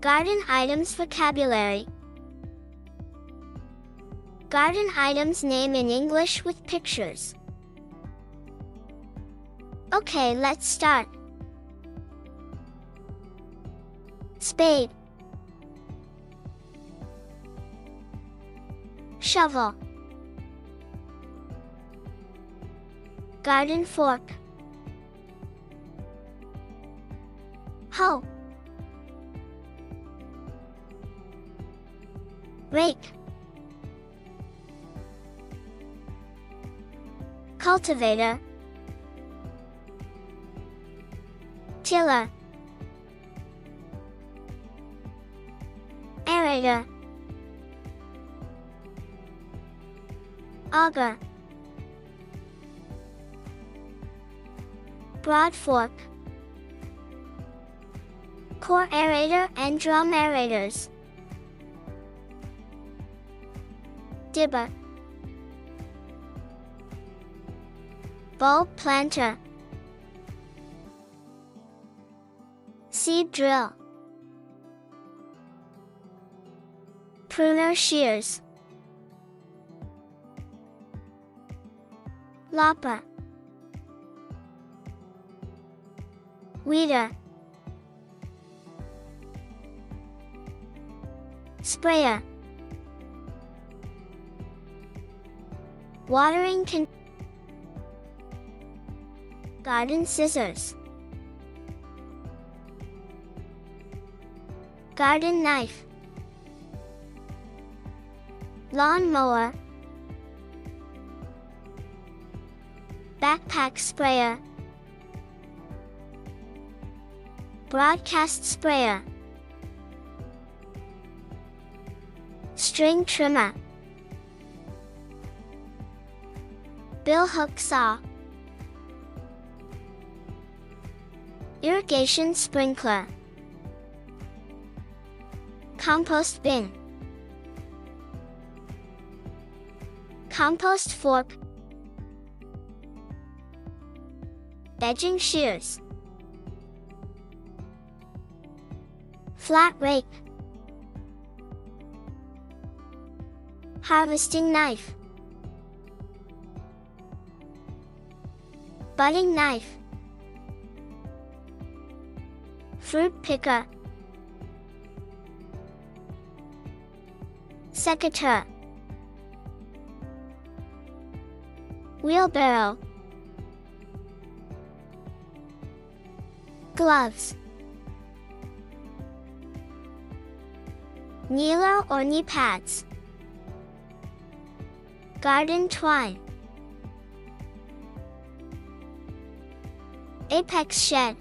Garden items vocabulary. Garden items name in English with pictures. Okay, let's start. Spade, shovel, garden fork, hoe, rake, cultivator, tiller, aerator, auger, broad fork, core aerator and drum aerators, dibber, bulb planter, seed drill, pruner shears, lopper, weeder, sprayer, watering can, garden scissors, garden knife, lawn mower, backpack sprayer, broadcast sprayer, string trimmer, billhook saw, irrigation sprinkler, compost bin, compost fork, edging shears, flat rake, harvesting knife, budding knife, fruit picker, secateur, wheelbarrow, gloves, kneeler or knee pads, garden twine, apex shed,